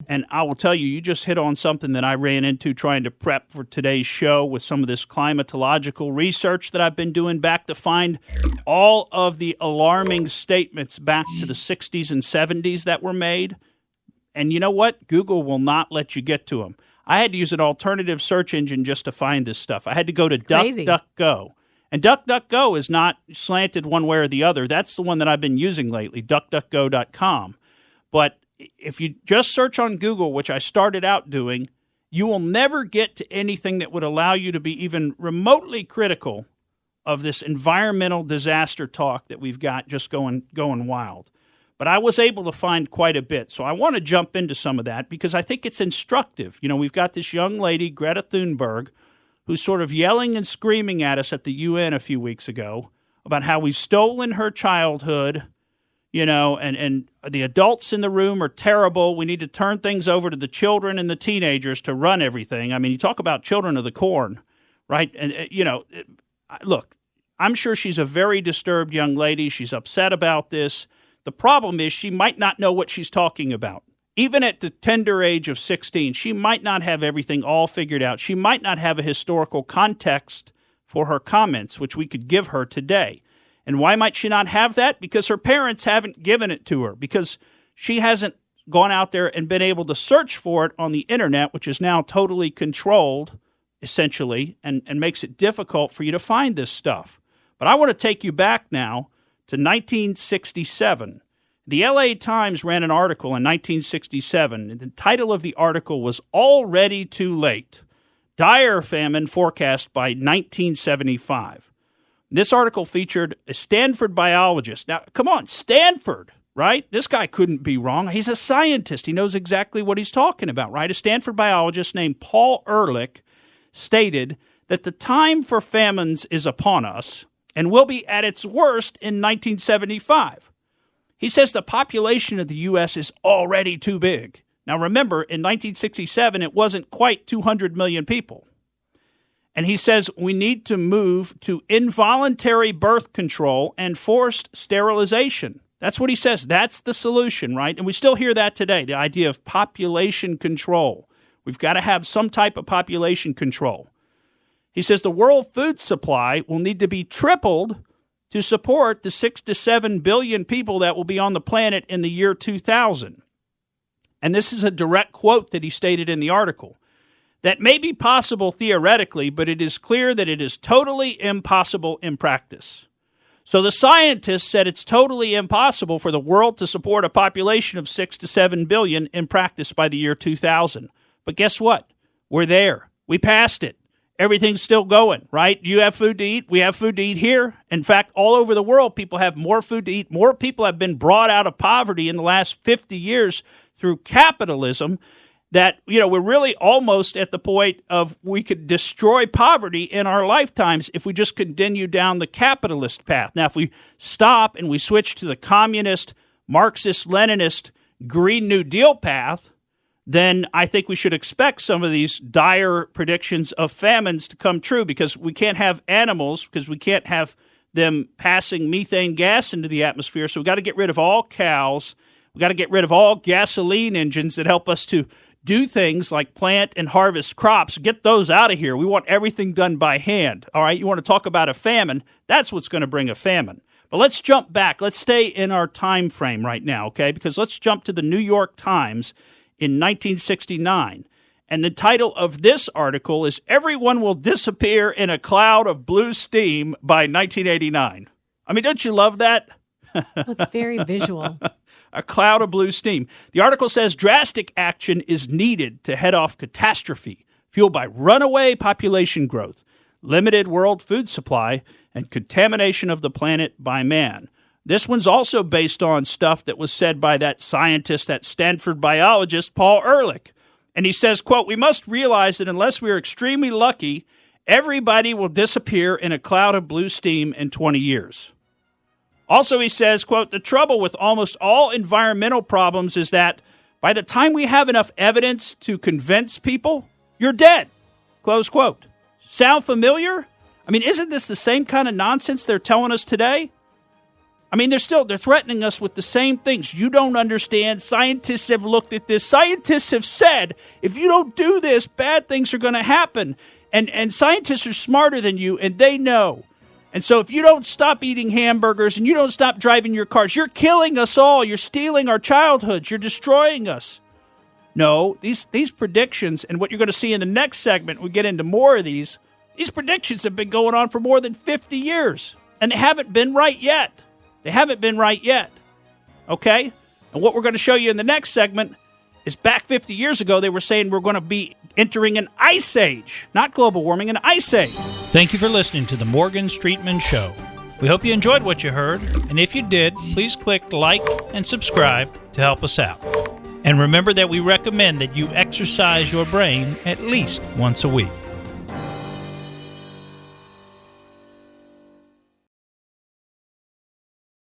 And I will tell you, you just hit on something that I ran into trying to prep for today's show with some of this climatological research that I've been doing back to find all of the alarming statements back to the 60s and 70s that were made. And you know what? Google will not let you get to them. I had to use an alternative search engine just to find this stuff. I had to go to DuckDuckGo. And DuckDuckGo is not slanted one way or the other. That's the one that I've been using lately, DuckDuckGo.com. But if you just search on Google, which I started out doing, you will never get to anything that would allow you to be even remotely critical of this environmental disaster talk that we've got just going wild. But I was able to find quite a bit. So I want to jump into some of that because I think it's instructive. You know, we've got this young lady, Greta Thunberg, who's sort of yelling and screaming at us at the UN a few weeks ago about how we've stolen her childhood, you know, and the adults in the room are terrible. We need to turn things over to the children and the teenagers to run everything. I mean, you talk about children of the corn, right? And, you know, look, I'm sure she's a very disturbed young lady. She's upset about this. The problem is she might not know what she's talking about. Even at the tender age of 16, she might not have everything all figured out. She might not have a historical context for her comments, which we could give her today. And why might she not have that? Because her parents haven't given it to her, because she hasn't gone out there and been able to search for it on the internet, which is now totally controlled, essentially, and makes it difficult for you to find this stuff. But I want to take you back now to 1967. The LA Times ran an article in 1967. And the title of the article was Already Too Late. Dire Famine Forecast by 1975. This article featured a Stanford biologist. Now, come on, Stanford, right? This guy couldn't be wrong. He's a scientist. He knows exactly what he's talking about, right? A Stanford biologist named Paul Ehrlich stated that the time for famines is upon us and will be at its worst in 1975. He says the population of the U.S. is already too big. Now, remember, in 1967, it wasn't quite 200 million people. And he says we need to move to involuntary birth control and forced sterilization. That's what he says. That's the solution, right? And we still hear that today, the idea of population control. We've got to have some type of population control. He says the world food supply will need to be tripled to support the 6 to 7 billion people that will be on the planet in the year 2000. And this is a direct quote that he stated in the article. That may be possible theoretically, but it is clear that it is totally impossible in practice. So the scientists said it's totally impossible for the world to support a population of 6 to 7 billion in practice by the year 2000. But guess what? We're there. We passed it. Everything's still going, right? You have food to eat. We have food to eat here. In fact, all over the world, people have more food to eat. More people have been brought out of poverty in the last 50 years through capitalism that, you know, we're really almost at the point of we could destroy poverty in our lifetimes if we just continue down the capitalist path. Now, if we stop and we switch to the communist, Marxist-Leninist, Green New Deal path, then I think we should expect some of these dire predictions of famines to come true, because we can't have animals, because we can't have them passing methane gas into the atmosphere. So we've got to get rid of all cows. We've got to get rid of all gasoline engines that help us to do things like plant and harvest crops. Get those out of here. We want everything done by hand. All right, you want to talk about a famine? That's what's going to bring a famine. But let's jump back. Let's stay in our time frame right now, okay? Because let's jump to the New York Times in 1969. And the title of this article is Everyone Will Disappear in a Cloud of Blue Steam by 1989. I mean, don't you love that? It's very visual. A cloud of blue steam. The article says drastic action is needed to head off catastrophe fueled by runaway population growth, limited world food supply, and contamination of the planet by man. This one's also based on stuff that was said by that scientist, that Stanford biologist, Paul Ehrlich. And he says, quote, "We must realize that unless we are extremely lucky, everybody will disappear in a cloud of blue steam in 20 years. Also, he says, quote, "The trouble with almost all environmental problems is that by the time we have enough evidence to convince people, you're dead." Close quote. Sound familiar? I mean, isn't this the same kind of nonsense they're telling us today? I mean, they're threatening us with the same things. You don't understand. Scientists have looked at this. Scientists have said, if you don't do this, bad things are going to happen. And scientists are smarter than you, and they know. And so if you don't stop eating hamburgers and you don't stop driving your cars, you're killing us all. You're stealing our childhoods. You're destroying us. No, these predictions, and what you're going to see in the next segment, we get into more of these predictions have been going on for more than 50 years, and they haven't been right yet. They haven't been right yet. Okay? And what we're going to show you in the next segment is back 50 years ago, they were saying we're going to be entering an ice age. Not global warming, an ice age. Thank you for listening to the Morgan Streetman Show. We hope you enjoyed what you heard, and if you did, please click like and subscribe to help us out. And remember that we recommend that you exercise your brain at least once a week.